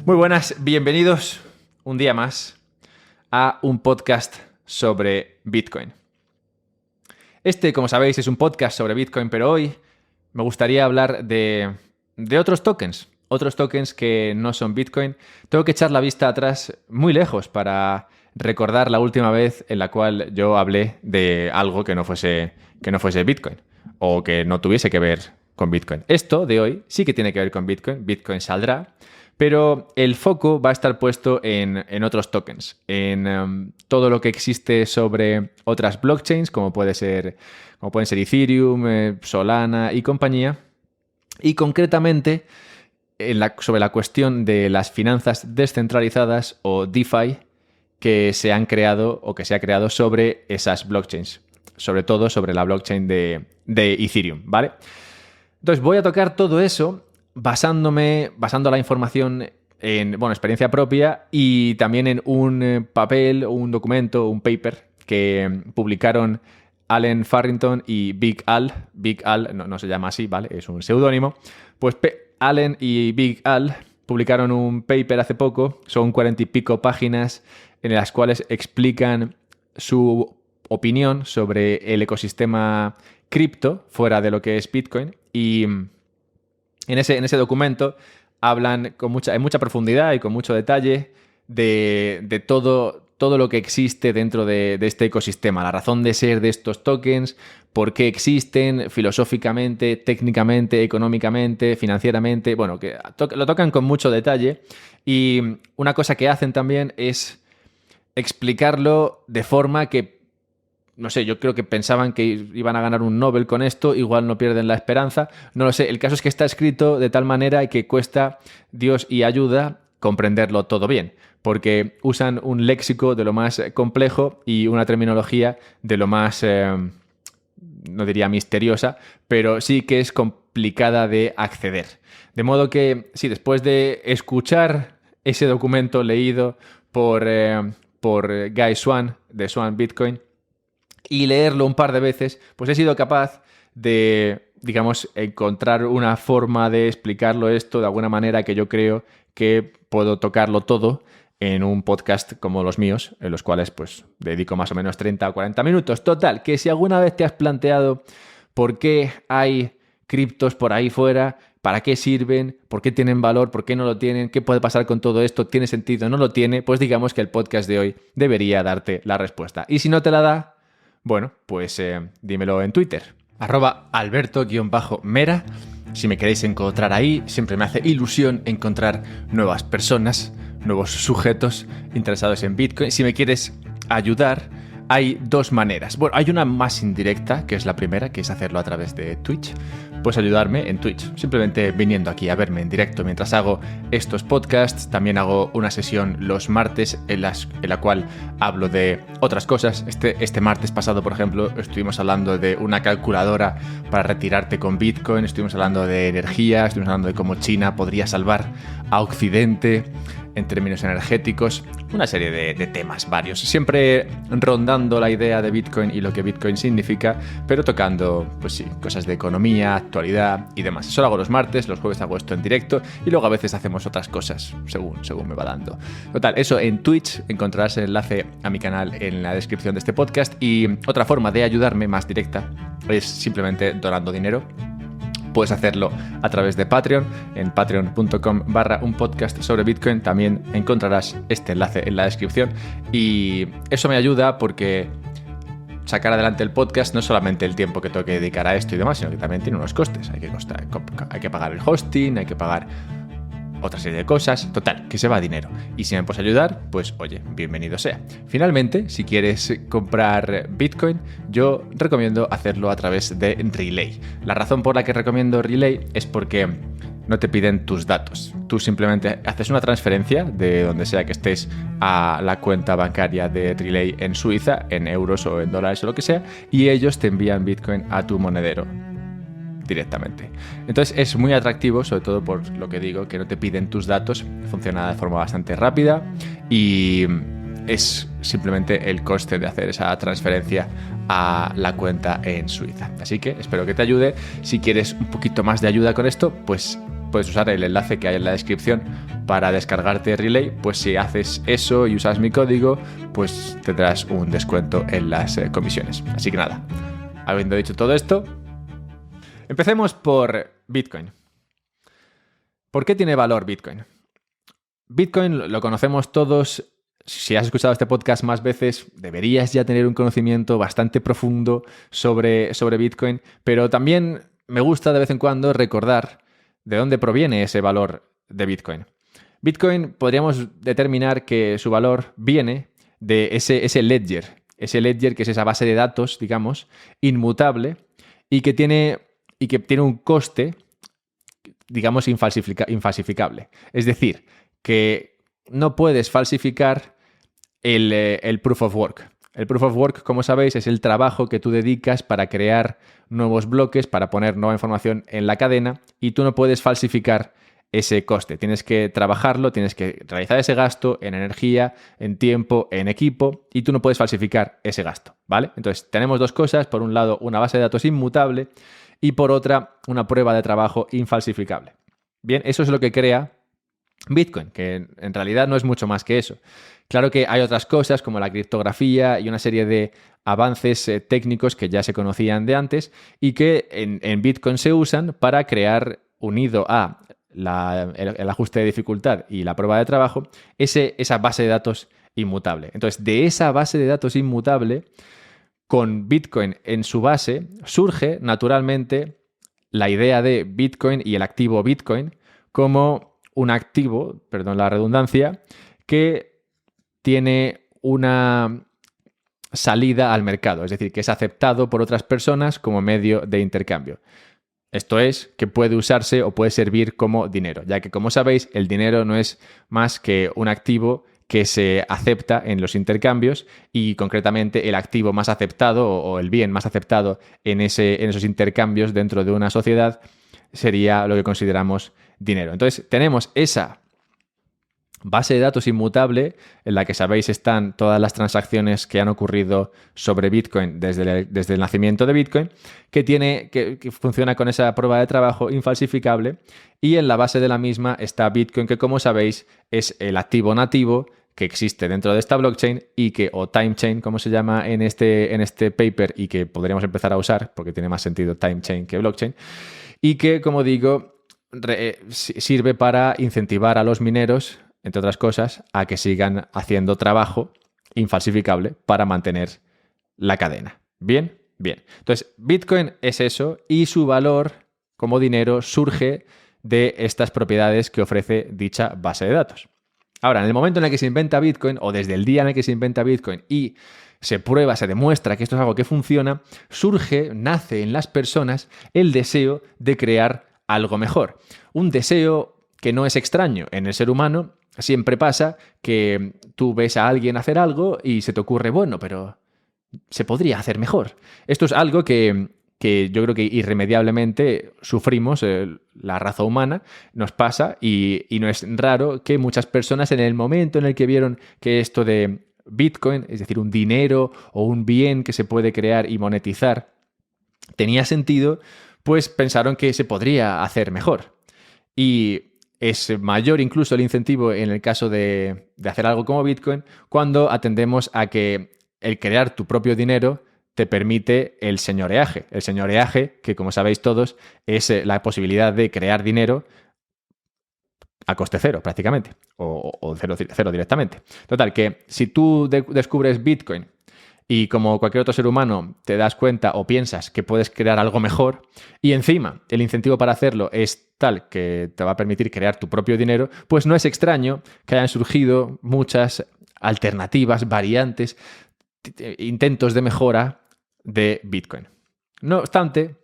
Muy buenas, bienvenidos un día más a un podcast sobre Bitcoin. Como sabéis, es un podcast sobre Bitcoin, pero hoy me gustaría hablar de otros tokens que no son Bitcoin. Tengo que echar la vista atrás muy lejos para recordar la última vez en la cual yo hablé de algo que no fuese Bitcoin o que no tuviese que ver con Bitcoin. Esto de hoy sí que tiene que ver con Bitcoin. Bitcoin saldrá. Pero el foco va a estar puesto en otros tokens, en todo lo que existe sobre otras blockchains, como pueden ser Ethereum, Solana y compañía. Y concretamente sobre la cuestión de las finanzas descentralizadas o DeFi que se han creado o que se ha creado sobre esas blockchains. Sobre todo sobre la blockchain de Ethereum, ¿vale? Entonces voy a tocar todo eso basando la información en experiencia propia y también en un papel, un documento, un paper que publicaron Allen Farrington y Big Al. Big Al no se llama así, ¿vale? Es un seudónimo. Pues Allen y Big Al publicaron un paper hace poco, son 40 y pico páginas en las cuales explican su opinión sobre el ecosistema cripto fuera de lo que es Bitcoin y en ese documento hablan en mucha profundidad y con mucho detalle de todo lo que existe dentro de este ecosistema, la razón de ser de estos tokens, por qué existen filosóficamente, técnicamente, económicamente, financieramente. Bueno, que lo tocan con mucho detalle y una cosa que hacen también es explicarlo de forma que no sé, yo creo que pensaban que iban a ganar un Nobel con esto, igual no pierden la esperanza, no lo sé. El caso es que está escrito de tal manera que cuesta Dios y ayuda comprenderlo todo bien, porque usan un léxico de lo más complejo y una terminología de lo más, no diría misteriosa, pero sí que es complicada de acceder. De modo que, sí, después de escuchar ese documento leído por Guy Swan, de Swan Bitcoin, y leerlo un par de veces, pues he sido capaz de, digamos, encontrar una forma de explicarlo esto de alguna manera que yo creo que puedo tocarlo todo en un podcast como los míos, en los cuales pues dedico más o menos 30 o 40 minutos. Total, que si alguna vez te has planteado por qué hay criptos por ahí fuera, para qué sirven, por qué tienen valor, por qué no lo tienen, qué puede pasar con todo esto, tiene sentido, no lo tiene, pues digamos que el podcast de hoy debería darte la respuesta. Y si no te la da, bueno, pues dímelo en Twitter, @Alberto_Mera. Si me queréis encontrar ahí, siempre me hace ilusión encontrar nuevas personas, nuevos sujetos interesados en Bitcoin. Si me quieres ayudar, hay dos maneras. Bueno, hay una más indirecta, que es la primera, que es hacerlo a través de Twitch. Puedes ayudarme en Twitch, simplemente viniendo aquí a verme en directo mientras hago estos podcasts. También hago una sesión los martes en la cual hablo de otras cosas. Este martes pasado, por ejemplo, estuvimos hablando de una calculadora para retirarte con Bitcoin, estuvimos hablando de energía, estuvimos hablando de cómo China podría salvar a Occidente en términos energéticos, una serie de temas varios, siempre rondando la idea de Bitcoin y lo que Bitcoin significa, pero tocando, pues sí, cosas de economía, actualidad y demás. Eso lo hago los martes, los jueves hago esto en directo y luego a veces hacemos otras cosas, según me va dando. Total, eso en Twitch, encontrarás el enlace a mi canal en la descripción de este podcast y otra forma de ayudarme más directa es simplemente donando dinero. Puedes hacerlo a través de Patreon, en patreon.com/unpodcast sobre Bitcoin. También encontrarás este enlace en la descripción. Y eso me ayuda porque sacar adelante el podcast no es solamente el tiempo que tengo que dedicar a esto y demás, sino que también tiene unos costes. Hay que pagar el hosting, hay que pagar otra serie de cosas. Total, que se va dinero. Y si me puedes ayudar, pues oye, bienvenido sea. Finalmente, si quieres comprar Bitcoin, yo recomiendo hacerlo a través de Relay. La razón por la que recomiendo Relay es porque no te piden tus datos. Tú simplemente haces una transferencia de donde sea que estés a la cuenta bancaria de Relay en Suiza, en euros o en dólares o lo que sea, y ellos te envían Bitcoin a tu monedero directamente. Entonces es muy atractivo, sobre todo por lo que digo, que no te piden tus datos, funciona de forma bastante rápida y es simplemente el coste de hacer esa transferencia a la cuenta en Suiza. Así que espero que te ayude. Si quieres un poquito más de ayuda con esto, pues puedes usar el enlace que hay en la descripción para descargarte Relay. Pues si haces eso y usas mi código, pues tendrás un descuento en las comisiones. Así que nada, habiendo dicho todo esto, empecemos por Bitcoin. ¿Por qué tiene valor Bitcoin? Bitcoin lo conocemos todos. Si has escuchado este podcast más veces, deberías ya tener un conocimiento bastante profundo sobre Bitcoin, pero también me gusta de vez en cuando recordar de dónde proviene ese valor de Bitcoin. Bitcoin podríamos determinar que su valor viene de ese ledger que es esa base de datos, digamos, inmutable y que tiene un coste, digamos, infalsificable. Es decir, que no puedes falsificar el proof of work. El proof of work, como sabéis, es el trabajo que tú dedicas para crear nuevos bloques, para poner nueva información en la cadena, y tú no puedes falsificar ese coste. Tienes que trabajarlo, tienes que realizar ese gasto en energía, en tiempo, en equipo, y tú no puedes falsificar ese gasto, ¿vale? Entonces, tenemos dos cosas. Por un lado, una base de datos inmutable y por otra, una prueba de trabajo infalsificable. Bien, eso es lo que crea Bitcoin, que en realidad no es mucho más que eso. Claro que hay otras cosas como la criptografía y una serie de avances técnicos que ya se conocían de antes y que en Bitcoin se usan para crear, unido a el ajuste de dificultad y la prueba de trabajo, esa base de datos inmutable. Entonces, de esa base de datos inmutable, con Bitcoin en su base, surge naturalmente la idea de Bitcoin y el activo Bitcoin como un activo, perdón la redundancia, que tiene una salida al mercado, es decir, que es aceptado por otras personas como medio de intercambio. Esto es, que puede usarse o puede servir como dinero, ya que, como sabéis, el dinero no es más que un activo que se acepta en los intercambios y, concretamente, el activo más aceptado o el bien más aceptado en esos intercambios dentro de una sociedad sería lo que consideramos dinero. Entonces, tenemos esa base de datos inmutable en la que, sabéis, están todas las transacciones que han ocurrido sobre Bitcoin desde el nacimiento de Bitcoin, que funciona con esa prueba de trabajo infalsificable, y en la base de la misma está Bitcoin, que, como sabéis, es el activo nativo que existe dentro de esta blockchain y que, o time chain, como se llama en este paper, y que podríamos empezar a usar porque tiene más sentido time chain que blockchain, y que, como digo, sirve para incentivar a los mineros, entre otras cosas, a que sigan haciendo trabajo infalsificable para mantener la cadena. ¿Bien? Bien. Entonces, Bitcoin es eso, y su valor como dinero surge de estas propiedades que ofrece dicha base de datos. Ahora, en el momento en el que se inventa Bitcoin, o desde el día en el que se inventa Bitcoin y se prueba, se demuestra que esto es algo que funciona, nace en las personas el deseo de crear algo mejor. Un deseo que no es extraño en el ser humano. Siempre pasa que tú ves a alguien hacer algo y se te ocurre, bueno, pero se podría hacer mejor. Esto es algo que yo creo que irremediablemente sufrimos, la raza humana, nos pasa, y no es raro que muchas personas, en el momento en el que vieron que esto de Bitcoin, es decir, un dinero o un bien que se puede crear y monetizar, tenía sentido, pues pensaron que se podría hacer mejor. Y es mayor incluso el incentivo en el caso de hacer algo como Bitcoin cuando atendemos a que el crear tu propio dinero te permite el señoreaje. El señoreaje, que, como sabéis todos, es la posibilidad de crear dinero a coste cero, prácticamente, o cero directamente. Total, que si tú descubres Bitcoin y, como cualquier otro ser humano, te das cuenta o piensas que puedes crear algo mejor, y encima el incentivo para hacerlo es tal que te va a permitir crear tu propio dinero, pues no es extraño que hayan surgido muchas alternativas, variantes, intentos de mejora de Bitcoin. No obstante,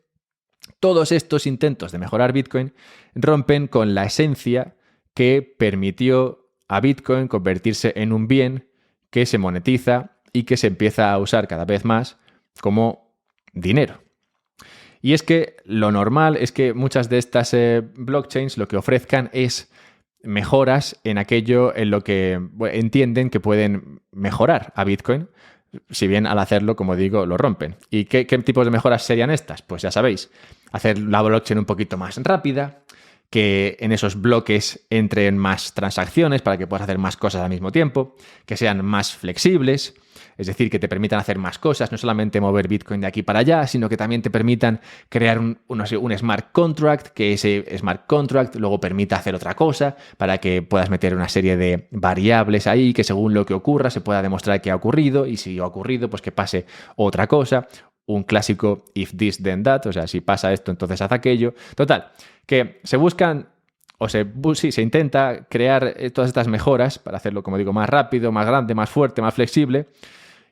todos estos intentos de mejorar Bitcoin rompen con la esencia que permitió a Bitcoin convertirse en un bien que se monetiza y que se empieza a usar cada vez más como dinero. Y es que lo normal es que muchas de estas blockchains lo que ofrezcan es mejoras en aquello en lo que entienden que pueden mejorar a Bitcoin, si bien al hacerlo, como digo, lo rompen. ¿Y qué tipos de mejoras serían estas? Pues ya sabéis, hacer la blockchain un poquito más rápida, que en esos bloques entren más transacciones para que puedas hacer más cosas al mismo tiempo, que sean más flexibles, es decir, que te permitan hacer más cosas, no solamente mover Bitcoin de aquí para allá, sino que también te permitan crear un smart contract, que ese smart contract luego permita hacer otra cosa para que puedas meter una serie de variables ahí que según lo que ocurra se pueda demostrar que ha ocurrido y si ha ocurrido, pues que pase otra cosa. Un clásico if this then that, o sea, si pasa esto, entonces haz aquello. Total, que se buscan o se intenta crear todas estas mejoras para hacerlo, como digo, más rápido, más grande, más fuerte, más flexible.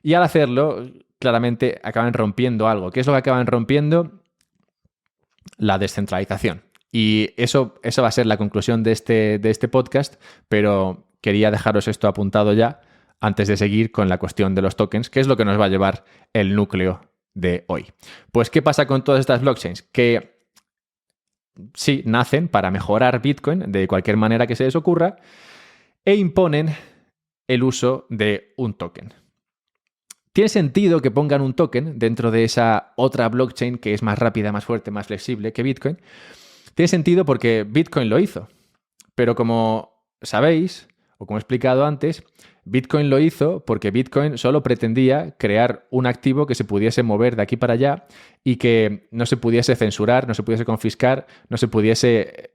Y al hacerlo, claramente acaban rompiendo algo. ¿Qué es lo que acaban rompiendo? La descentralización. Y eso va a ser la conclusión de este podcast, pero quería dejaros esto apuntado ya antes de seguir con la cuestión de los tokens, que es lo que nos va a llevar el núcleo de hoy. Pues, ¿qué pasa con todas estas blockchains? Que sí, nacen para mejorar Bitcoin de cualquier manera que se les ocurra e imponen el uso de un token. ¿Tiene sentido que pongan un token dentro de esa otra blockchain que es más rápida, más fuerte, más flexible que Bitcoin? Tiene sentido porque Bitcoin lo hizo. Pero como sabéis, o como he explicado antes, Bitcoin lo hizo porque Bitcoin solo pretendía crear un activo que se pudiese mover de aquí para allá y que no se pudiese censurar, no se pudiese confiscar, no se pudiese,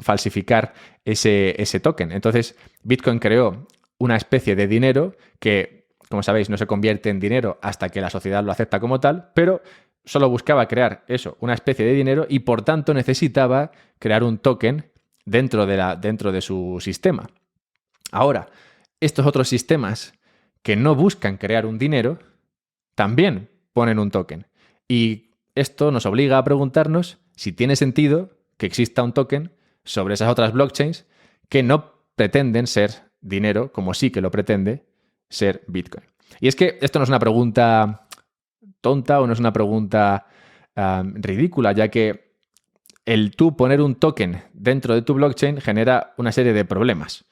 falsificar ese token. Entonces, Bitcoin creó una especie de dinero que, como sabéis, no se convierte en dinero hasta que la sociedad lo acepta como tal, pero solo buscaba crear eso, una especie de dinero y por tanto necesitaba crear un token dentro de su sistema. Ahora, estos otros sistemas que no buscan crear un dinero también ponen un token. Y esto nos obliga a preguntarnos si tiene sentido que exista un token sobre esas otras blockchains que no pretenden ser dinero, como sí que lo pretende ser Bitcoin. Y es que esto no es una pregunta tonta o no es una pregunta ridícula, ya que el tú poner un token dentro de tu blockchain genera una serie de problemas.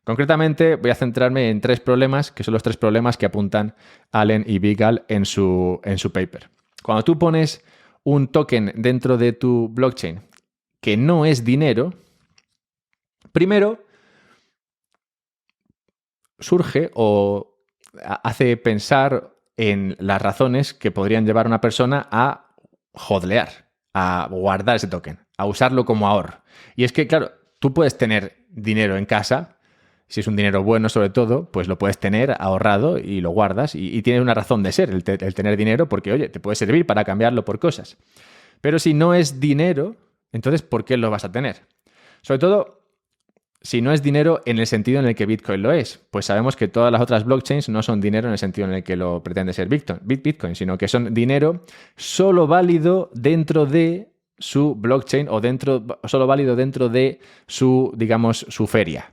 Concretamente, voy a centrarme en 3 problemas, que son los 3 problemas que apuntan Allen y Vigall en su paper. Cuando tú pones un token dentro de tu blockchain que no es dinero, primero surge o hace pensar en las razones que podrían llevar a una persona a hodlear, a guardar ese token, a usarlo como ahorro. Y es que, claro, tú puedes tener dinero en casa, si es un dinero bueno sobre todo, pues lo puedes tener ahorrado y lo guardas y tiene una razón de ser el tener dinero porque, oye, te puede servir para cambiarlo por cosas. Pero si no es dinero, entonces, ¿por qué lo vas a tener? Sobre todo, si no es dinero en el sentido en el que Bitcoin lo es, pues sabemos que todas las otras blockchains no son dinero en el sentido en el que lo pretende ser Bitcoin, sino que son dinero solo válido dentro de su blockchain o solo válido dentro de su, digamos, su feria.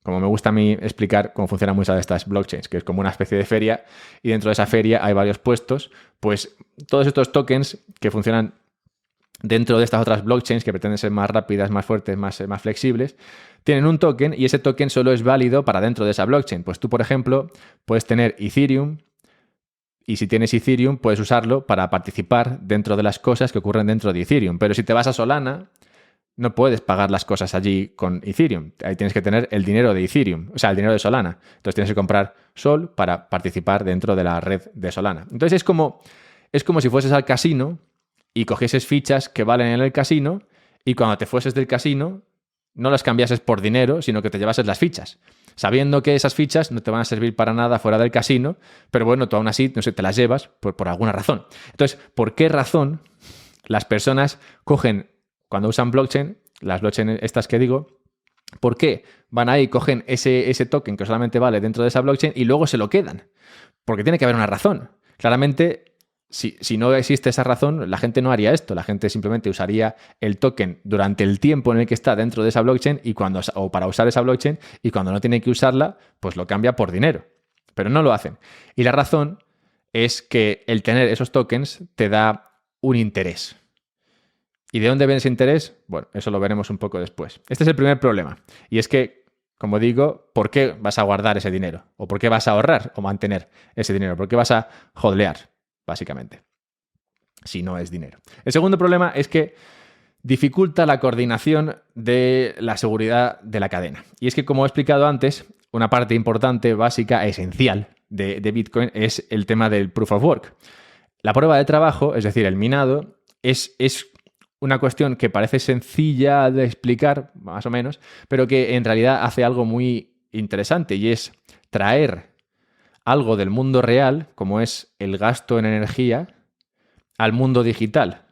Como me gusta a mí explicar cómo funcionan muchas de estas blockchains, que es como una especie de feria y dentro de esa feria hay varios puestos, pues todos estos tokens que funcionan dentro de estas otras blockchains que pretenden ser más rápidas, más fuertes, más flexibles, tienen un token y ese token solo es válido para dentro de esa blockchain. Pues tú, por ejemplo, puedes tener Ethereum y si tienes Ethereum puedes usarlo para participar dentro de las cosas que ocurren dentro de Ethereum. Pero si te vas a Solana, no puedes pagar las cosas allí con Ethereum. Ahí tienes que tener el dinero de Ethereum, o sea, el dinero de Solana. Entonces tienes que comprar Sol para participar dentro de la red de Solana. Entonces es como si fueses al casino y cogieses fichas que valen en el casino y cuando te fueses del casino no las cambiases por dinero, sino que te llevases las fichas, sabiendo que esas fichas no te van a servir para nada fuera del casino, pero bueno, tú aún así, no sé, te las llevas por alguna razón. Entonces, ¿por qué razón las personas cogen, cuando usan blockchain, las blockchain estas que digo, ¿por qué van ahí y cogen ese token que solamente vale dentro de esa blockchain y luego se lo quedan? Porque tiene que haber una razón. Claramente, si no existe esa razón, la gente no haría esto. La gente simplemente usaría el token durante el tiempo en el que está dentro de esa blockchain o para usar esa blockchain y cuando no tiene que usarla, pues lo cambia por dinero. Pero no lo hacen. Y la razón es que el tener esos tokens te da un interés. ¿Y de dónde viene ese interés? Bueno, eso lo veremos un poco después. Este es el primer problema. Y es que, como digo, ¿por qué vas a guardar ese dinero? ¿O por qué vas a ahorrar o mantener ese dinero? ¿Por qué vas a hodlear, básicamente? Si no es dinero. El segundo problema es que dificulta la coordinación de la seguridad de la cadena. Y es que, como he explicado antes, una parte importante, básica, esencial de Bitcoin es el tema del proof of work. La prueba de trabajo, es decir, el minado, es una cuestión que parece sencilla de explicar, más o menos, pero que en realidad hace algo muy interesante, y es traer algo del mundo real, como es el gasto en energía, al mundo digital.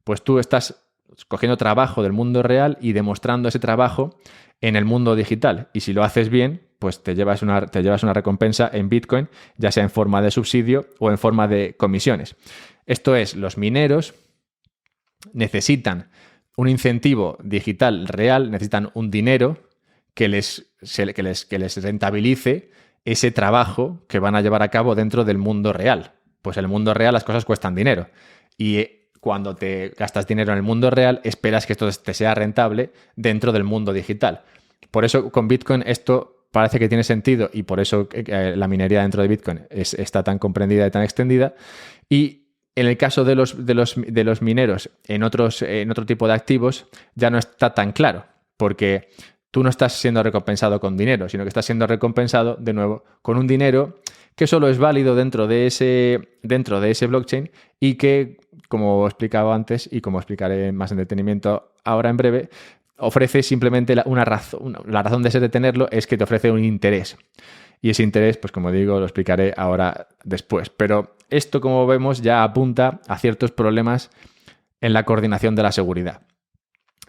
Pues tú estás cogiendo trabajo del mundo real y demostrando ese trabajo en el mundo digital. Y si lo haces bien, pues te llevas una recompensa en Bitcoin, ya sea en forma de subsidio o en forma de comisiones. Esto es, los mineros necesitan un incentivo digital real, necesitan un dinero que les rentabilice ese trabajo que van a llevar a cabo dentro del mundo real. Pues en el mundo real las cosas cuestan dinero. Y cuando te gastas dinero en el mundo real, esperas que esto te sea rentable dentro del mundo digital. Por eso con Bitcoin esto parece que tiene sentido, y por eso la minería dentro de Bitcoin está tan comprendida y tan extendida. Y en el caso de los mineros en otro tipo de activos ya no está tan claro, porque tú no estás siendo recompensado con dinero, sino que estás siendo recompensado, de nuevo, con un dinero que solo es válido dentro de ese blockchain, y que, como he explicado antes y como explicaré más en detenimiento ahora en breve, ofrece simplemente una razón. La razón de ser de tenerlo es que te ofrece un interés. Y ese interés, pues como digo, lo explicaré ahora después. Pero esto, como vemos, ya apunta a ciertos problemas en la coordinación de la seguridad.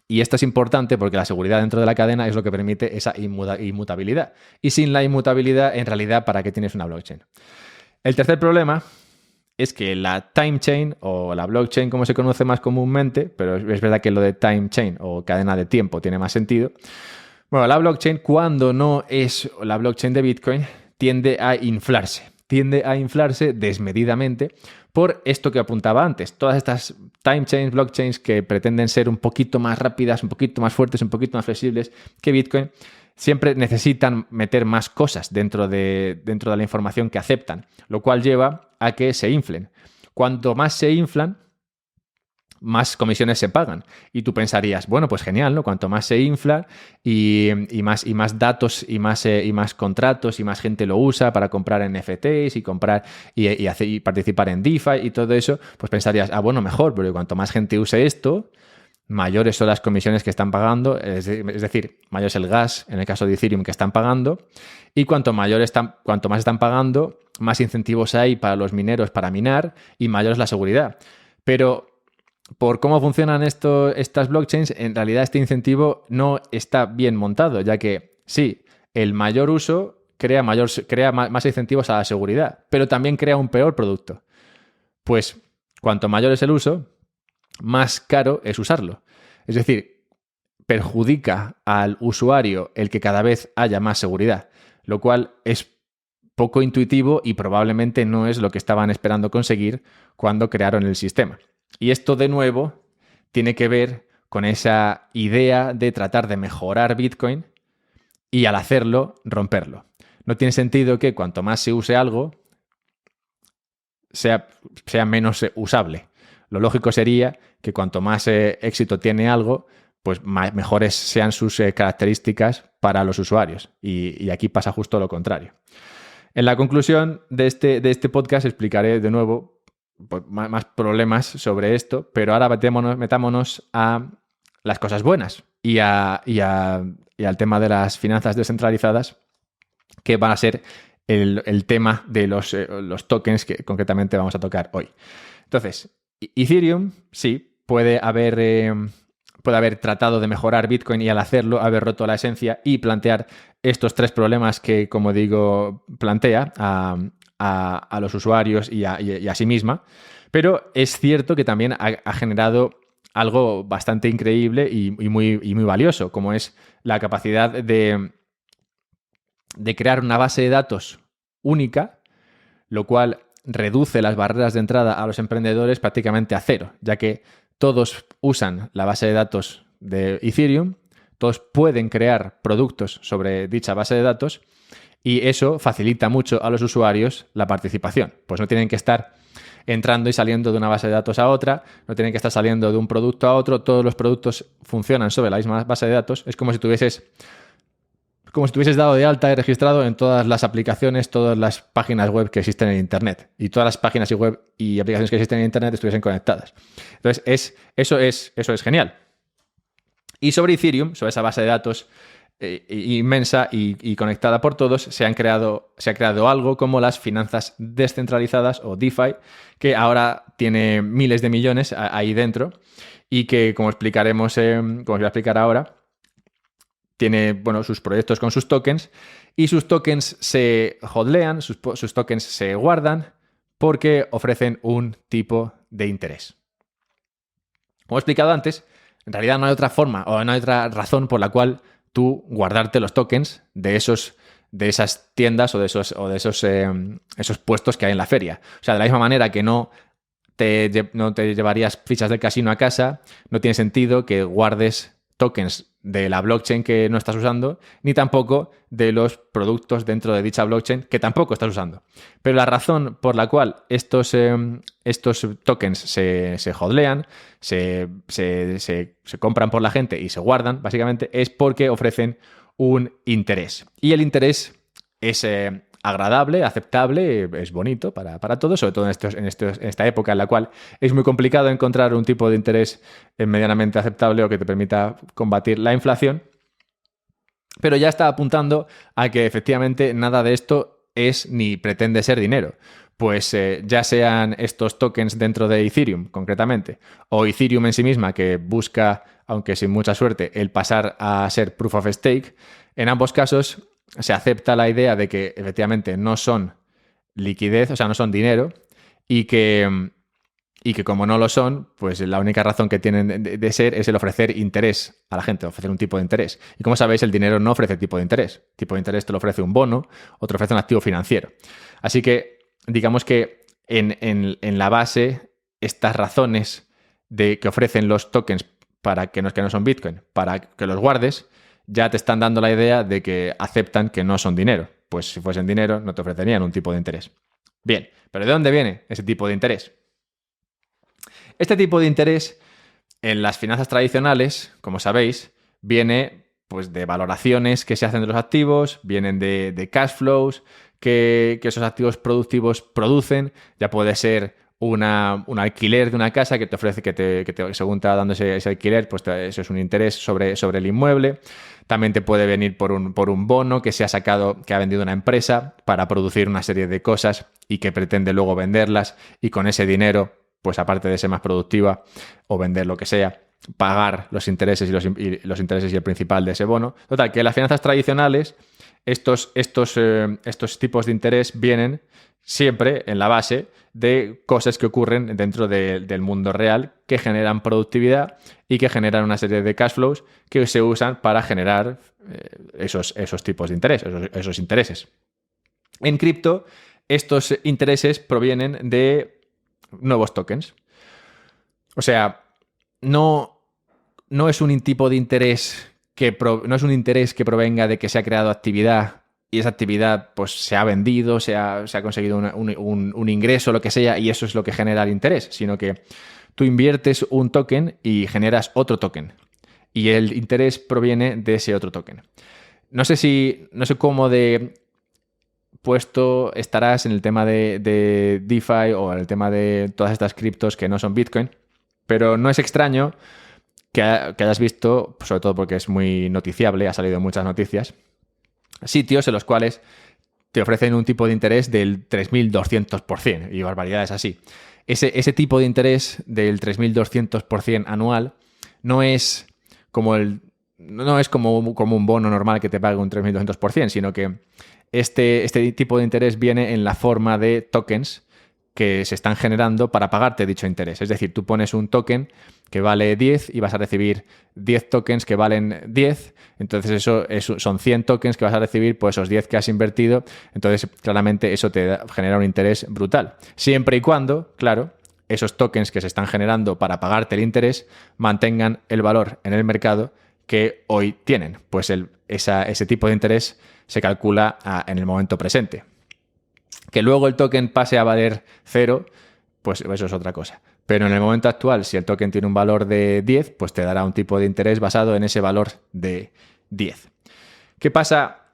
Y esto es importante porque la seguridad dentro de la cadena es lo que permite esa inmutabilidad. Y sin la inmutabilidad, en realidad, ¿para qué tienes una blockchain? El tercer problema es que la time chain, o la blockchain como se conoce más comúnmente, pero es verdad que lo de time chain o cadena de tiempo tiene más sentido. Bueno, la blockchain, cuando no es la blockchain de Bitcoin, tiende a inflarse desmedidamente por esto que apuntaba antes. Todas estas time chains, blockchains que pretenden ser un poquito más rápidas, un poquito más fuertes, un poquito más flexibles que Bitcoin, siempre necesitan meter más cosas dentro de la información que aceptan, lo cual lleva a que se inflen. Cuanto más se inflan, más comisiones se pagan. Y tú pensarías, bueno, pues genial, ¿no? Cuanto más se infla y más datos y más contratos y más gente lo usa para comprar NFTs y comprar y participar en DeFi y todo eso, pues pensarías, bueno, mejor, pero cuanto más gente use esto, mayores son las comisiones que están pagando, es decir, mayor es el gas, en el caso de Ethereum, que están pagando, y cuanto más están pagando, más incentivos hay para los mineros para minar y mayor es la seguridad. Pero por cómo funcionan estas blockchains, en realidad este incentivo no está bien montado, ya que sí, el mayor uso crea más incentivos a la seguridad, pero también crea un peor producto. Pues cuanto mayor es el uso, más caro es usarlo. Es decir, perjudica al usuario el que cada vez haya más seguridad, lo cual es poco intuitivo y probablemente no es lo que estaban esperando conseguir cuando crearon el sistema. Y esto, de nuevo, tiene que ver con esa idea de tratar de mejorar Bitcoin y, al hacerlo, romperlo. No tiene sentido que cuanto más se use algo, sea menos usable. Lo lógico sería que cuanto más éxito tiene algo, pues mejores sean sus características para los usuarios. Y aquí pasa justo lo contrario. En la conclusión de este podcast explicaré de nuevo pues, más problemas sobre esto, pero ahora metámonos a las cosas buenas y al tema de las finanzas descentralizadas, que van a ser el tema de los tokens que concretamente vamos a tocar hoy. Entonces, Ethereum sí puede haber tratado de mejorar Bitcoin y, al hacerlo, haber roto la esencia y plantear estos tres problemas que, como digo, plantea a los usuarios y a sí misma. Pero es cierto que también ha generado algo bastante increíble y muy valioso, como es la capacidad de crear una base de datos única, lo cual reduce las barreras de entrada a los emprendedores prácticamente a cero, ya que todos usan la base de datos de Ethereum, todos pueden crear productos sobre dicha base de datos Y eso facilita mucho a los usuarios la participación. Pues no tienen que estar entrando y saliendo de una base de datos a otra, no tienen que estar saliendo de un producto a otro, todos los productos funcionan sobre la misma base de datos. Es como si tuvieses dado de alta y registrado en todas las aplicaciones, todas las páginas web que existen en Internet. Y todas las páginas y web y aplicaciones que existen en Internet estuviesen conectadas. Entonces, eso es genial. Y sobre Ethereum, sobre esa base de datos inmensa y conectada por todos, se ha creado algo como las finanzas descentralizadas o DeFi, que ahora tiene miles de millones ahí dentro y que, como explicaremos, como os voy a explicar ahora, tiene sus proyectos con sus tokens y sus tokens se hodlean, sus tokens se guardan porque ofrecen un tipo de interés. Como he explicado antes, en realidad no hay otra forma o no hay otra razón por la cual tú guardarte los tokens de esas tiendas o de esos puestos que hay en la feria. O sea, de la misma manera que no te llevarías fichas del casino a casa, no tiene sentido que guardes tokens de la blockchain que no estás usando, ni tampoco de los productos dentro de dicha blockchain que tampoco estás usando. Pero la razón por la cual estos tokens se hodlean, se compran por la gente y se guardan, básicamente, es porque ofrecen un interés. Y el interés es agradable, aceptable, es bonito para todos, sobre todo en esta época en la cual es muy complicado encontrar un tipo de interés medianamente aceptable o que te permita combatir la inflación. Pero ya está apuntando a que efectivamente nada de esto es ni pretende ser dinero. Pues ya sean estos tokens dentro de Ethereum, concretamente, o Ethereum en sí misma, que busca, aunque sin mucha suerte, el pasar a ser Proof of Stake, en ambos casos se acepta la idea de que efectivamente no son liquidez, o sea, no son dinero, y que como no lo son, pues la única razón que tienen de ser es el ofrecer interés a la gente, ofrecer un tipo de interés. Y como sabéis, el dinero no ofrece tipo de interés. El tipo de interés te lo ofrece un bono o te lo ofrece un activo financiero. Así que digamos que en la base, estas razones que ofrecen los tokens para que no son Bitcoin, para que los guardes, ya te están dando la idea de que aceptan que no son dinero. Pues si fuesen dinero, no te ofrecerían un tipo de interés. Bien, pero ¿de dónde viene ese tipo de interés? Este tipo de interés en las finanzas tradicionales, como sabéis, viene pues de valoraciones que se hacen de los activos, vienen de cash flows que esos activos productivos producen. Ya puede ser un alquiler de una casa que te ofrece, según está dándose ese alquiler, pues eso es un interés sobre el inmueble. También te puede venir por un bono que se ha sacado, que ha vendido una empresa para producir una serie de cosas y que pretende luego venderlas y con ese dinero, pues aparte de ser más productiva o vender lo que sea, pagar los intereses y los intereses y el principal de ese bono. Total, que en las finanzas tradicionales estos tipos de interés vienen siempre en la base de cosas que ocurren dentro del mundo real que generan productividad y que generan una serie de cash flows que se usan para generar esos tipos de interés, esos intereses. En cripto, estos intereses provienen de nuevos tokens. O sea, no es un tipo de interés no es un interés que provenga de que se ha creado actividad y esa actividad pues se ha vendido, se ha conseguido un ingreso, lo que sea, y eso es lo que genera el interés, sino que tú inviertes un token y generas otro token y el interés proviene de ese otro token. No sé cómo de puesto estarás en el tema de DeFi o en el tema de todas estas criptos que no son Bitcoin, pero no es extraño que hayas visto, sobre todo porque es muy noticiable, ha salido en muchas noticias, sitios en los cuales te ofrecen un tipo de interés del 3.200% y barbaridades así. Ese tipo de interés del 3.200% anual no es como un bono normal que te pague un 3.200%, sino que este tipo de interés viene en la forma de tokens que se están generando para pagarte dicho interés. Es decir, tú pones un token que vale 10 y vas a recibir 10 tokens que valen 10. Entonces eso son 100 tokens que vas a recibir por esos 10 que has invertido. Entonces, claramente eso te genera un interés brutal. Siempre y cuando, claro, esos tokens que se están generando para pagarte el interés mantengan el valor en el mercado que hoy tienen. Pues ese tipo de interés se calcula en el momento presente. Que luego el token pase a valer 0, pues eso es otra cosa. Pero en el momento actual, si el token tiene un valor de 10, pues te dará un tipo de interés basado en ese valor de 10. ¿Qué pasa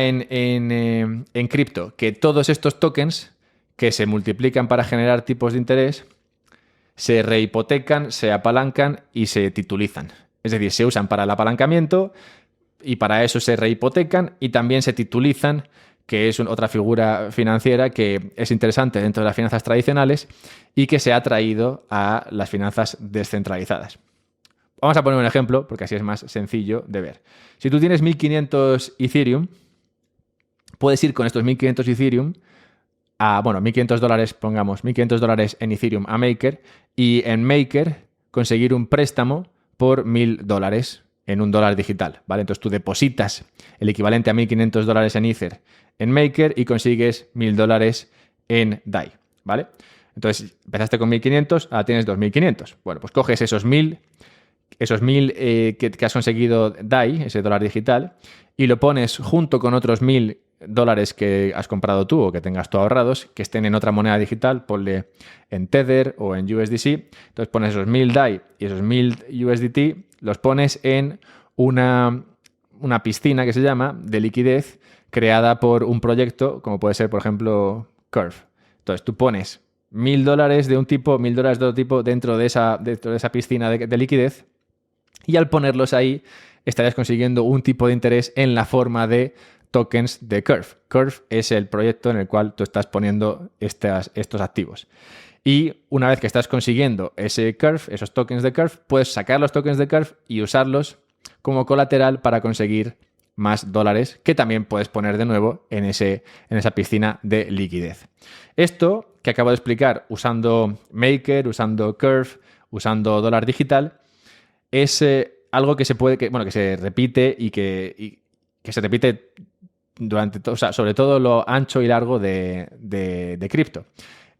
en cripto? Que todos estos tokens que se multiplican para generar tipos de interés se rehipotecan, se apalancan y se titulizan. Es decir, se usan para el apalancamiento y para eso se rehipotecan y también se titulizan, que es otra figura financiera que es interesante dentro de las finanzas tradicionales y que se ha traído a las finanzas descentralizadas. Vamos a poner un ejemplo, porque así es más sencillo de ver. Si tú tienes 1500 Ethereum, puedes ir con estos 1500 Ethereum a, $1.500, pongamos, $1.500 en Ethereum a Maker, y en Maker conseguir un préstamo por $1.000 en $1 digital, ¿vale? Entonces tú depositas el equivalente a $1.500 en Ether en Maker y consigues $1.000 en DAI, ¿vale? Entonces empezaste con 1.500, ahora tienes 2.500. Bueno, pues coges esos 1.000 que has conseguido DAI, ese dólar digital, y lo pones junto con otros $1.000 que has comprado tú o que tengas tú ahorrados, que estén en otra moneda digital, ponle en Tether o en USDC. Entonces pones esos 1.000 DAI y esos 1.000 USDT, los pones en una piscina que se llama de liquidez creada por un proyecto, como puede ser, por ejemplo, Curve. Entonces tú pones $1.000 de un tipo, $1.000 de otro tipo dentro de esa piscina de liquidez, y al ponerlos ahí estarías consiguiendo un tipo de interés en la forma de tokens de Curve. Curve es el proyecto en el cual tú estás poniendo estos activos. Y una vez que estás consiguiendo ese Curve, esos tokens de Curve, puedes sacar los tokens de Curve y usarlos como colateral para conseguir más dólares que también puedes poner de nuevo en esa piscina de liquidez. Esto que acabo de explicar usando Maker, usando Curve, usando dólar digital, es algo que se repite y que se repite sobre todo lo ancho y largo de cripto.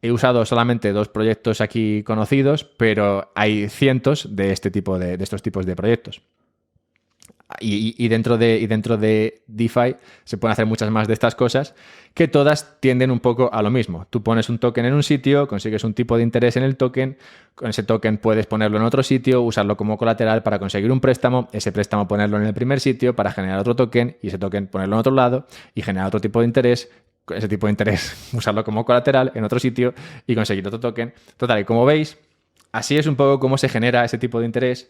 He usado solamente 2 proyectos aquí conocidos, pero hay cientos de estos tipos de proyectos. Y dentro de DeFi se pueden hacer muchas más de estas cosas que todas tienden un poco a lo mismo. Tú pones un token en un sitio, consigues un tipo de interés en el token, con ese token puedes ponerlo en otro sitio, usarlo como colateral para conseguir un préstamo, ese préstamo ponerlo en el primer sitio para generar otro token y ese token ponerlo en otro lado y generar otro tipo de interés, ese tipo de interés usarlo como colateral en otro sitio y conseguir otro token. Total, y como veis, así es un poco cómo se genera ese tipo de interés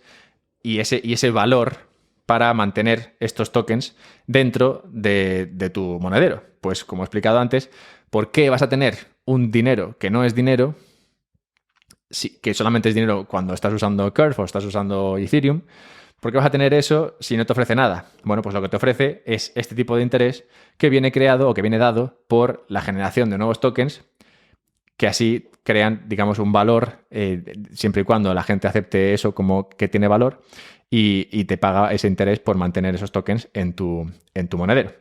y ese valor para mantener estos tokens dentro de tu monedero. Pues como he explicado antes, ¿por qué vas a tener un dinero que no es dinero, que solamente es dinero cuando estás usando Curve o estás usando Ethereum? ¿Por qué vas a tener eso si no te ofrece nada? Bueno, pues lo que te ofrece es este tipo de interés que viene creado o que viene dado por la generación de nuevos tokens que así crean, digamos, un valor siempre y cuando la gente acepte eso como que tiene valor y te paga ese interés por mantener esos tokens en tu monedero.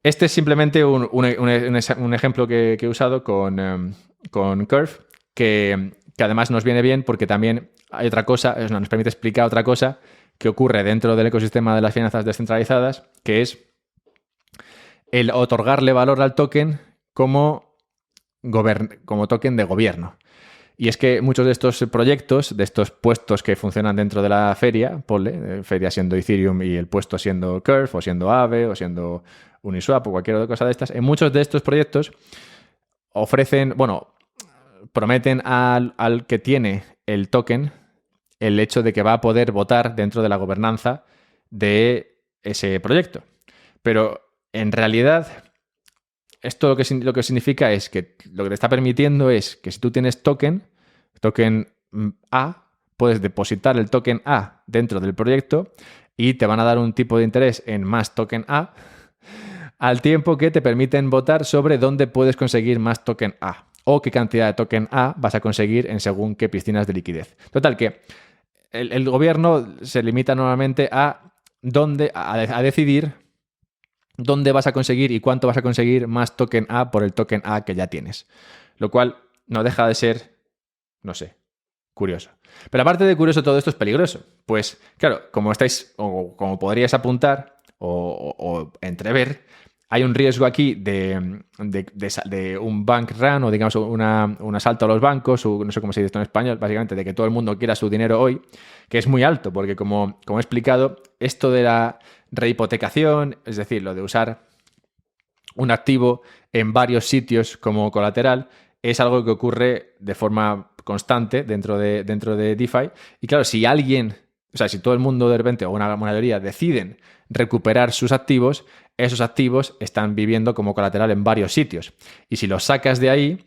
Este es simplemente un ejemplo que he usado con Curve, que además nos viene bien porque también hay otra cosa, nos permite explicar otra cosa que ocurre dentro del ecosistema de las finanzas descentralizadas, que es el otorgarle valor al token como token de gobierno. Y es que muchos de estos proyectos, de estos puestos que funcionan dentro de la feria, ponle, feria siendo Ethereum y el puesto siendo Curve o siendo Aave o siendo Uniswap o cualquier otra cosa de estas, en muchos de estos proyectos prometen al que tiene el token el hecho de que va a poder votar dentro de la gobernanza de ese proyecto. Pero en realidad esto lo que significa es que lo que te está permitiendo es que si tú tienes token A, puedes depositar el token A dentro del proyecto y te van a dar un tipo de interés en más token A al tiempo que te permiten votar sobre dónde puedes conseguir más token A o qué cantidad de token A vas a conseguir en según qué piscinas de liquidez. Total, que el gobierno se limita normalmente a decidir dónde vas a conseguir y cuánto vas a conseguir más token A por el token A que ya tienes. Lo cual no deja de ser, no sé, curioso. Pero aparte de curioso, todo esto es peligroso. Pues, claro, como estáis, o como podríais apuntar o entrever, hay un riesgo aquí de un bank run o, digamos, un asalto a los bancos, o no sé cómo se dice esto en español, básicamente, de que todo el mundo quiera su dinero hoy, que es muy alto, porque como he explicado, esto de la rehipotecación, es decir, lo de usar un activo en varios sitios como colateral, es algo que ocurre de forma constante dentro de DeFi. Y claro, si todo el mundo de repente o una mayoría deciden recuperar sus activos, esos activos están viviendo como colateral en varios sitios. Y si los sacas de ahí,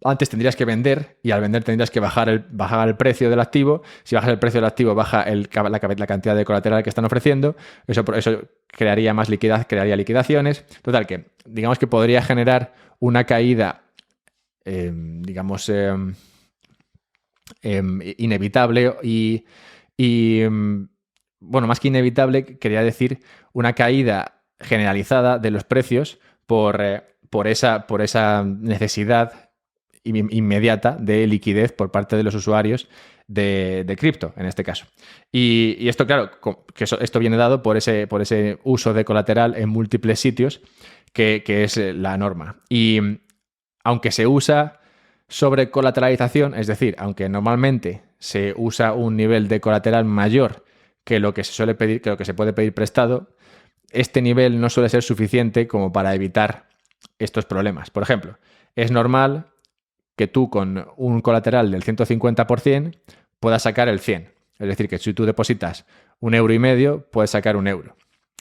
antes tendrías que vender y al vender tendrías que bajar el precio del activo. Si bajas el precio del activo, baja la cantidad de colateral que están ofreciendo. Eso crearía más liquidez, crearía liquidaciones. Total, que digamos que podría generar una caída, inevitable bueno, más que inevitable, quería decir una caída generalizada de los precios por esa necesidad inmediata de liquidez por parte de los usuarios de cripto, en este caso. Y esto, claro, esto viene dado por ese uso de colateral en múltiples sitios, que es la norma. Y aunque se usa sobre colateralización, es decir, aunque normalmente se usa un nivel de colateral mayor que lo que se suele pedir, que lo que se puede pedir prestado, este nivel no suele ser suficiente como para evitar estos problemas. Por ejemplo, es normal que tú con un colateral del 150% puedas sacar el 100%. Es decir, que si tú depositas 1,5 €, puedes sacar 1 euro.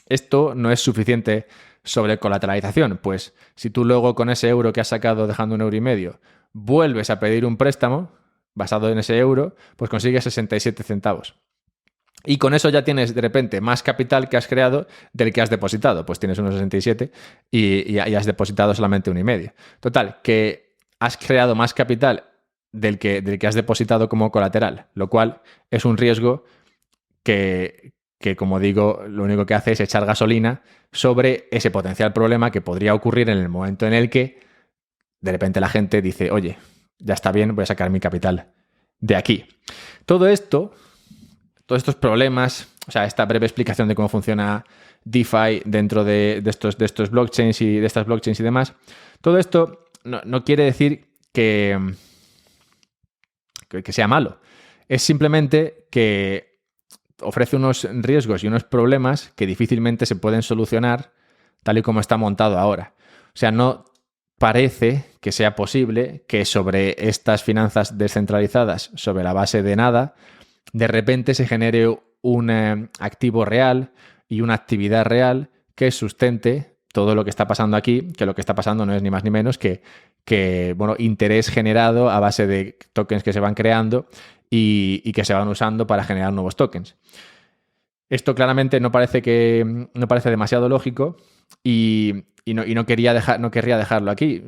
Esto no es suficiente sobre colateralización, pues si tú luego con ese euro que has sacado dejando 1,5 € vuelves a pedir un préstamo basado en ese euro, pues consigues 67 centavos. Y con eso ya tienes de repente más capital que has creado del que has depositado. Pues tienes unos 67 y has depositado solamente 1,5. Total, que has creado más capital del que has depositado como colateral, lo cual es un riesgo que, como digo, lo único que hace es echar gasolina sobre ese potencial problema que podría ocurrir en el momento en el que de repente la gente dice, oye, ya está bien, voy a sacar mi capital de aquí. Todos estos problemas, o sea, esta breve explicación de cómo funciona DeFi dentro de estos blockchains y de estas blockchains y demás, todo esto no quiere decir que sea malo. Es simplemente que ofrece unos riesgos y unos problemas que difícilmente se pueden solucionar tal y como está montado ahora. O sea, no parece que sea posible que sobre estas finanzas descentralizadas, sobre la base de nada, de repente se genere un activo real y una actividad real que sustente todo lo que está pasando aquí, que lo que está pasando no es ni más ni menos que interés generado a base de tokens que se van creando y que se van usando para generar nuevos tokens. Esto claramente no parece demasiado lógico y no querría dejarlo aquí.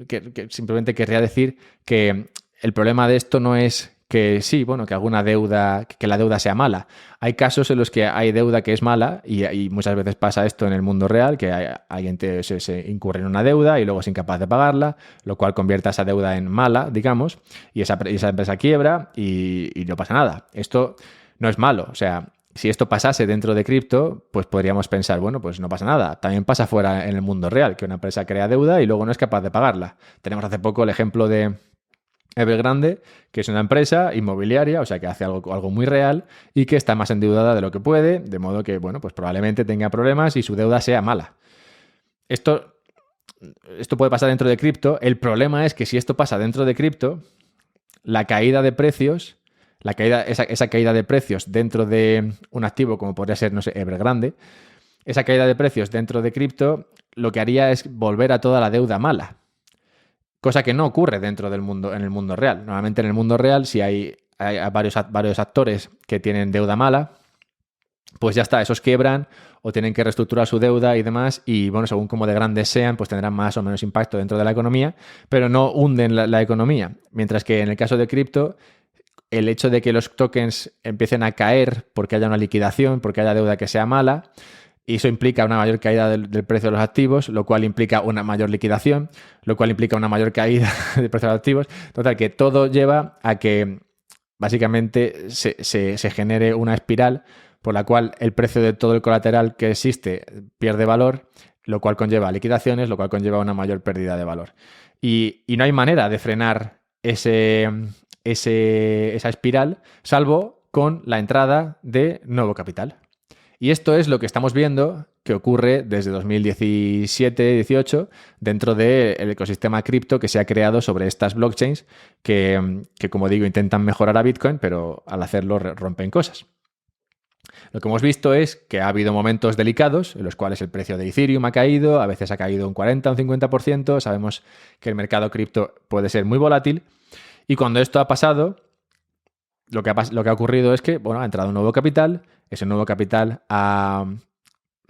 Simplemente querría decir que el problema de esto no es que sí, que alguna deuda, que la deuda sea mala. Hay casos en los que hay deuda que es mala y muchas veces pasa esto en el mundo real, que alguien se incurre en una deuda y luego es incapaz de pagarla, lo cual convierte a esa deuda en mala, digamos, y esa empresa quiebra y no pasa nada. Esto no es malo, o sea, si esto pasase dentro de cripto, pues podríamos pensar, bueno, pues no pasa nada. También pasa fuera en el mundo real, que una empresa crea deuda y luego no es capaz de pagarla. Tenemos hace poco el ejemplo de Evergrande, que es una empresa inmobiliaria, o sea que hace algo muy real y que está más endeudada de lo que puede, de modo que, pues probablemente tenga problemas y su deuda sea mala. Esto puede pasar dentro de cripto. El problema es que si esto pasa dentro de cripto, la caída de precios, esa caída de precios dentro de un activo como podría ser, no sé, Evergrande, esa caída de precios dentro de cripto lo que haría es volver a toda la deuda mala. Cosa que no ocurre en el mundo real. Normalmente en el mundo real, si hay varios actores que tienen deuda mala, pues ya está, esos quiebran o tienen que reestructurar su deuda y demás, y según como de grandes sean, pues tendrán más o menos impacto dentro de la economía, pero no hunden la economía. Mientras que en el caso de cripto, el hecho de que los tokens empiecen a caer porque haya una liquidación, porque haya deuda que sea mala, y eso implica una mayor caída del precio de los activos, lo cual implica una mayor liquidación, lo cual implica una mayor caída del precio de los activos. Total, que todo lleva a que básicamente se genere una espiral por la cual el precio de todo el colateral que existe pierde valor, lo cual conlleva liquidaciones, lo cual conlleva una mayor pérdida de valor. Y no hay manera de frenar esa espiral, salvo con la entrada de nuevo capital. Y esto es lo que estamos viendo que ocurre desde 2017-18 dentro del ecosistema cripto que se ha creado sobre estas blockchains que, como digo, intentan mejorar a Bitcoin, pero al hacerlo rompen cosas. Lo que hemos visto es que ha habido momentos delicados en los cuales el precio de Ethereum ha caído, a veces ha caído un 40 o un 50%, sabemos que el mercado cripto puede ser muy volátil, y cuando esto ha pasado, lo que ha ocurrido es que, bueno, ha entrado un nuevo capital, ese nuevo capital ha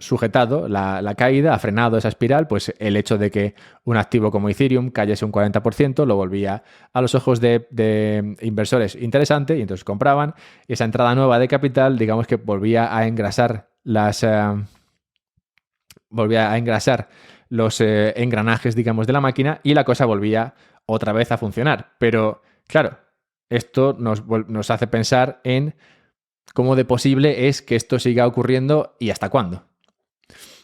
sujetado la caída, ha frenado esa espiral, pues el hecho de que un activo como Ethereum cayese un 40% lo volvía a los ojos de inversores interesante y entonces compraban. Y esa entrada nueva de capital, digamos que volvía a engrasar los engranajes, digamos, de la máquina y la cosa volvía otra vez a funcionar. Pero, claro, esto nos hace pensar en cómo de posible es que esto siga ocurriendo y hasta cuándo.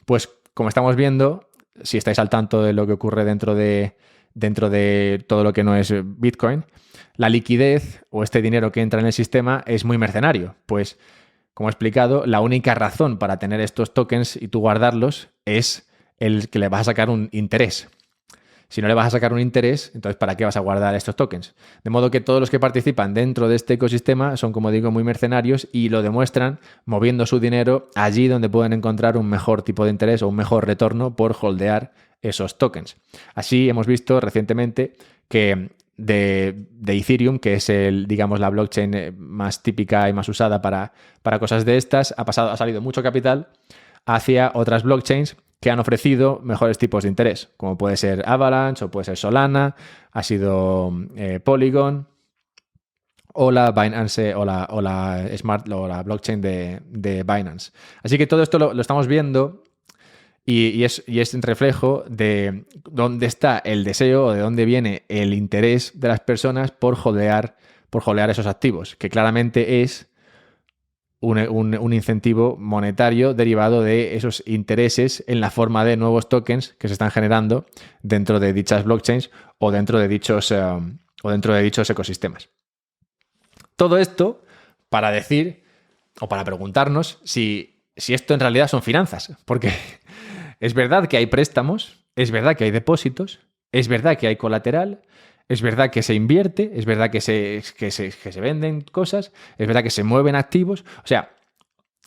Pues como estamos viendo, si estáis al tanto de lo que ocurre dentro de todo lo que no es Bitcoin, la liquidez o este dinero que entra en el sistema es muy mercenario. Pues, como he explicado, la única razón para tener estos tokens y tú guardarlos es el que le vas a sacar un interés. Si no le vas a sacar un interés, entonces ¿para qué vas a guardar estos tokens? De modo que todos los que participan dentro de este ecosistema son, como digo, muy mercenarios y lo demuestran moviendo su dinero allí donde pueden encontrar un mejor tipo de interés o un mejor retorno por holdear esos tokens. Así hemos visto recientemente que de Ethereum, que es digamos, la blockchain más típica y más usada para cosas de estas, ha salido mucho capital hacia otras blockchains que han ofrecido mejores tipos de interés, como puede ser Avalanche o puede ser Solana, ha sido Polygon o la Binance o la blockchain de Binance. Así que todo esto lo estamos viendo y es un reflejo de dónde está el deseo o de dónde viene el interés de las personas por holdear esos activos, que claramente es un incentivo monetario derivado de esos intereses en la forma de nuevos tokens que se están generando dentro de dichas blockchains o dentro de dichos ecosistemas. Todo esto para decir o para preguntarnos si esto en realidad son finanzas, porque es verdad que hay préstamos, es verdad que hay depósitos, es verdad que hay colateral, es verdad que se invierte, es verdad que se venden cosas, es verdad que se mueven activos. O sea,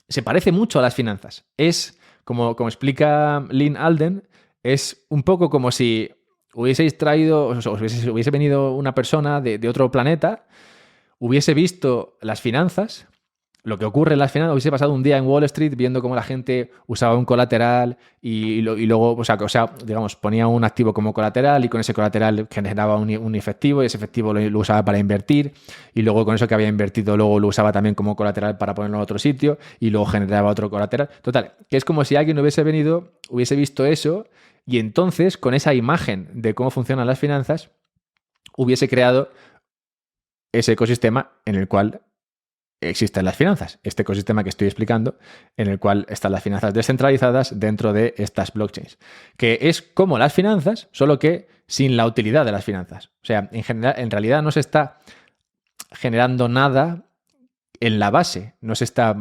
se parece mucho a las finanzas. Es, como explica Lyn Alden, es un poco como si hubieseis traído, o sea, hubiese venido una persona de otro planeta, hubiese visto las finanzas, lo que ocurre en las finanzas, hubiese pasado un día en Wall Street viendo cómo la gente usaba un colateral y luego, o sea, digamos, ponía un activo como colateral y con ese colateral generaba un efectivo y ese efectivo lo usaba para invertir y luego con eso que había invertido luego lo usaba también como colateral para ponerlo en otro sitio y luego generaba otro colateral. Total, que es como si alguien hubiese venido, hubiese visto eso y entonces con esa imagen de cómo funcionan las finanzas hubiese creado ese ecosistema en el cual existen las finanzas, este ecosistema que estoy explicando, en el cual están las finanzas descentralizadas dentro de estas blockchains, que es como las finanzas, solo que sin la utilidad de las finanzas. O sea, en realidad no se está generando nada en la base, no se está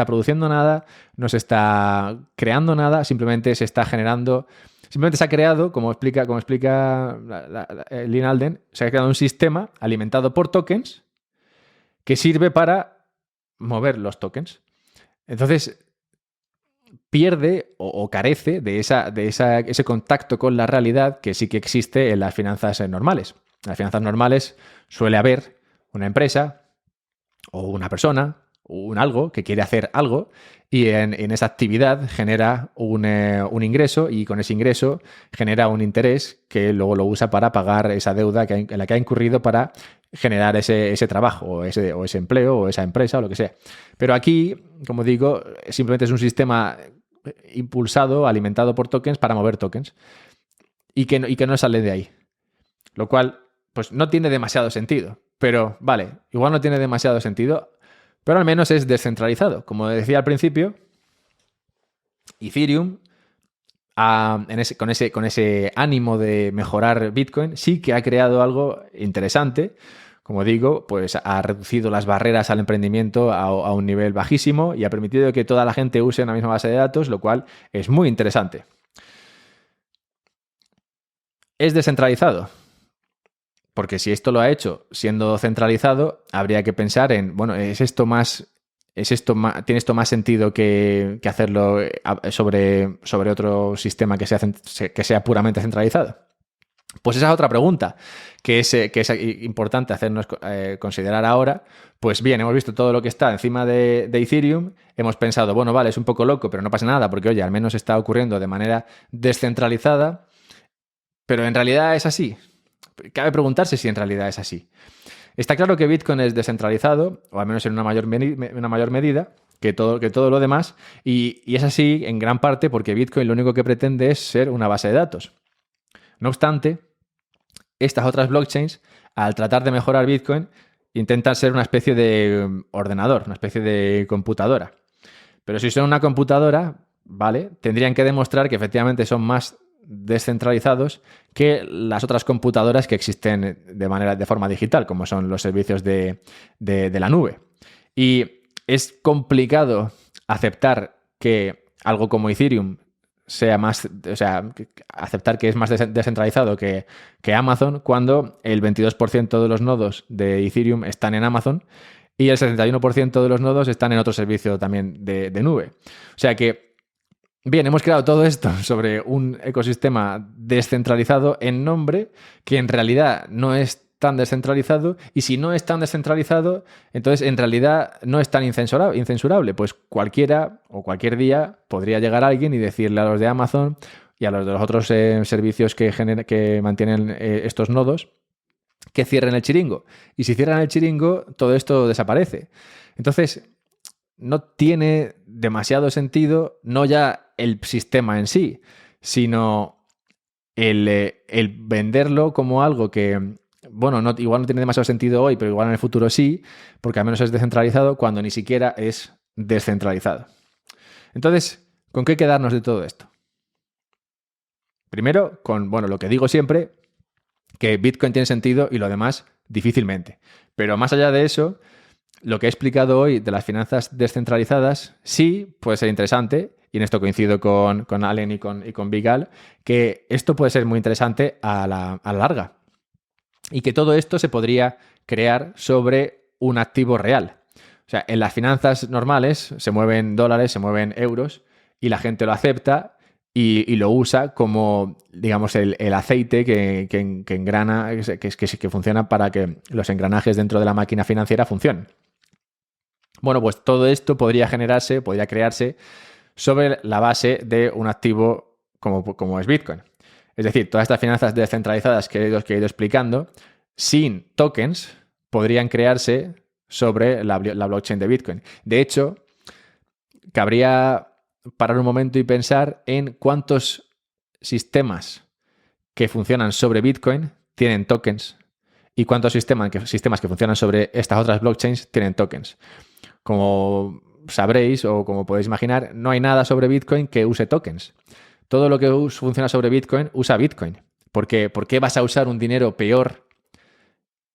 produciendo nada, no se está creando nada, simplemente se está generando, simplemente se ha creado, como explica Lyn Alden, se ha creado un sistema alimentado por tokens que sirve para mover los tokens. Entonces, pierde o carece de ese contacto con la realidad que sí que existe en las finanzas normales. En las finanzas normales suele haber una empresa o una persona o un algo que quiere hacer algo y en esa actividad genera un ingreso y con ese ingreso genera un interés que luego lo usa para pagar esa deuda en la que ha incurrido para generar ese trabajo o ese empleo o esa empresa o lo que sea. Pero aquí, como digo, simplemente es un sistema impulsado, alimentado por tokens para mover tokens y que no sale de ahí. Lo cual, pues no tiene demasiado sentido. pero vale, igual no tiene demasiado sentido, pero al menos es descentralizado. Como decía al principio, Ethereum, con ese ánimo de mejorar Bitcoin, sí que ha creado algo interesante. Como digo, pues ha reducido las barreras al emprendimiento a un nivel bajísimo y ha permitido que toda la gente use una misma base de datos, lo cual es muy interesante. ¿Es descentralizado? Porque si esto lo ha hecho siendo centralizado, habría que pensar en, bueno, ¿tiene esto más sentido que hacerlo sobre otro sistema que sea puramente centralizado? Pues esa es otra pregunta que es importante hacernos considerar ahora. Pues bien, hemos visto todo lo que está encima de Ethereum, hemos pensado, bueno, vale, es un poco loco, pero no pasa nada, porque oye, al menos está ocurriendo de manera descentralizada, pero en realidad es así. Cabe preguntarse si en realidad es así. Está claro que Bitcoin es descentralizado, o al menos en una mayor medida, que todo lo demás, y es así en gran parte porque Bitcoin lo único que pretende es ser una base de datos. No obstante, estas otras blockchains, al tratar de mejorar Bitcoin, intentan ser una especie de ordenador, una especie de computadora. Pero si son una computadora, ¿vale? Tendrían que demostrar que efectivamente son más descentralizados que las otras computadoras que existen de forma digital, como son los servicios de la nube. Y es complicado aceptar que algo como Ethereum sea más, o sea, aceptar que es más descentralizado que Amazon cuando el 22% de los nodos de Ethereum están en Amazon y el 71% de los nodos están en otro servicio también de nube. O sea que, bien, hemos creado todo esto sobre un ecosistema descentralizado en nombre que en realidad no es tan descentralizado, y si no es tan descentralizado, entonces en realidad no es tan incensurable. Pues cualquiera o cualquier día podría llegar alguien y decirle a los de Amazon y a los de los otros servicios que mantienen estos nodos que cierren el chiringo. Y si cierran el chiringo, todo esto desaparece. Entonces, no tiene demasiado sentido, no ya el sistema en sí, sino el venderlo como algo que, bueno, igual no tiene demasiado sentido hoy, pero igual en el futuro sí, porque al menos es descentralizado cuando ni siquiera es descentralizado. Entonces, ¿con qué quedarnos de todo esto? Primero, con, bueno, lo que digo siempre, que Bitcoin tiene sentido y lo demás difícilmente. Pero más allá de eso, lo que he explicado hoy de las finanzas descentralizadas sí puede ser interesante, y en esto coincido con Allen y con Vigal, que esto puede ser muy interesante a la larga. Y que todo esto se podría crear sobre un activo real. O sea, en las finanzas normales se mueven dólares, se mueven euros, y la gente lo acepta y lo usa como, digamos, el aceite que engrana, que funciona para que los engranajes dentro de la máquina financiera funcionen. Bueno, pues todo esto podría crearse sobre la base de un activo como es Bitcoin. Es decir, todas estas finanzas descentralizadas que he ido explicando, sin tokens, podrían crearse sobre la blockchain de Bitcoin. De hecho, cabría parar un momento y pensar en cuántos sistemas que funcionan sobre Bitcoin tienen tokens y cuántos sistemas que funcionan sobre estas otras blockchains tienen tokens. Como sabréis o como podéis imaginar, no hay nada sobre Bitcoin que use tokens. Todo lo que funciona sobre Bitcoin usa Bitcoin. ¿Por qué vas a usar un dinero peor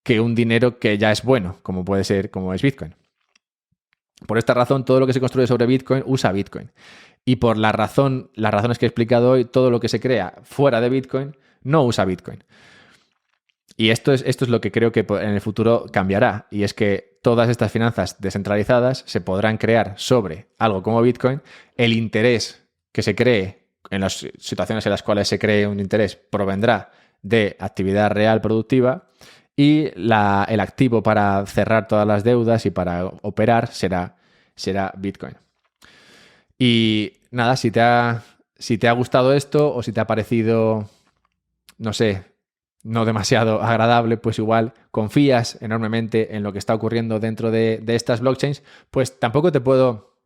que un dinero que ya es bueno, como es Bitcoin? Por esta razón, todo lo que se construye sobre Bitcoin usa Bitcoin. Y por las razones que he explicado hoy, todo lo que se crea fuera de Bitcoin no usa Bitcoin. Y esto es lo que creo que en el futuro cambiará. Y es que todas estas finanzas descentralizadas se podrán crear sobre algo como Bitcoin. El interés que se cree en las situaciones en las cuales se cree un interés provendrá de actividad real productiva. Y el activo para cerrar todas las deudas y para operar será Bitcoin. Y nada, si te ha gustado esto o si te ha parecido, no sé, no demasiado agradable, pues igual confías enormemente en lo que está ocurriendo dentro de estas blockchains, pues tampoco te puedo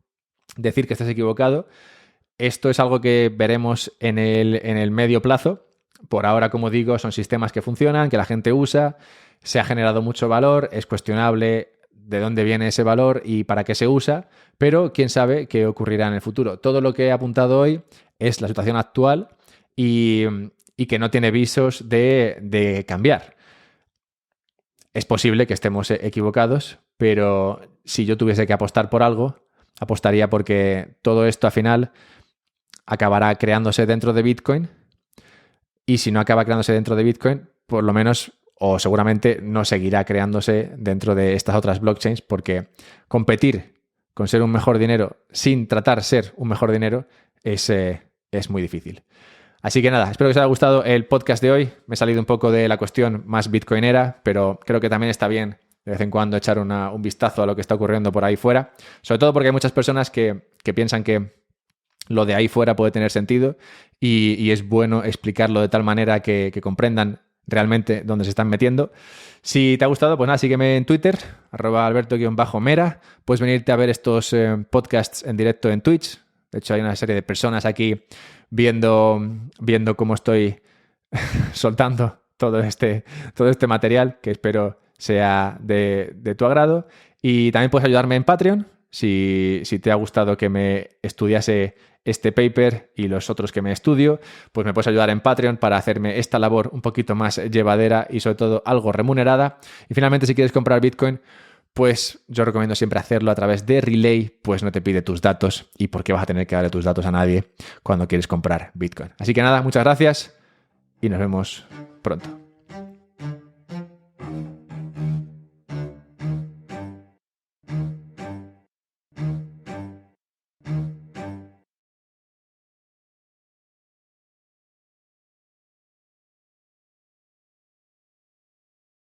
decir que estés equivocado. Esto es algo que veremos en el medio plazo. Por ahora, como digo, son sistemas que funcionan, que la gente usa, se ha generado mucho valor, es cuestionable de dónde viene ese valor y para qué se usa, pero quién sabe qué ocurrirá en el futuro. Todo lo que he apuntado hoy es la situación actual y que no tiene visos de cambiar. Es posible que estemos equivocados, pero si yo tuviese que apostar por algo, apostaría porque todo esto al final acabará creándose dentro de Bitcoin, y si no acaba creándose dentro de Bitcoin, por lo menos o seguramente no seguirá creándose dentro de estas otras blockchains, porque competir con ser un mejor dinero sin tratar ser un mejor dinero es muy difícil. Así que nada, espero que os haya gustado el podcast de hoy. Me he salido un poco de la cuestión más bitcoinera, pero creo que también está bien de vez en cuando echar un vistazo a lo que está ocurriendo por ahí fuera. Sobre todo porque hay muchas personas que piensan que lo de ahí fuera puede tener sentido y es bueno explicarlo de tal manera que comprendan realmente dónde se están metiendo. Si te ha gustado, pues nada, sígueme en Twitter, @alberto_mera. Puedes venirte a ver estos podcasts en directo en Twitch. De hecho, hay una serie de personas aquí viendo cómo estoy soltando todo este material, que espero sea de tu agrado. Y también puedes ayudarme en Patreon, si te ha gustado que me estudiase este paper y los otros que me estudio, pues me puedes ayudar en Patreon para hacerme esta labor un poquito más llevadera y sobre todo algo remunerada. Y finalmente, si quieres comprar Bitcoin, pues yo recomiendo siempre hacerlo a través de Relay, pues no te pide tus datos y porque vas a tener que darle tus datos a nadie cuando quieres comprar Bitcoin. Así que nada, muchas gracias y nos vemos pronto.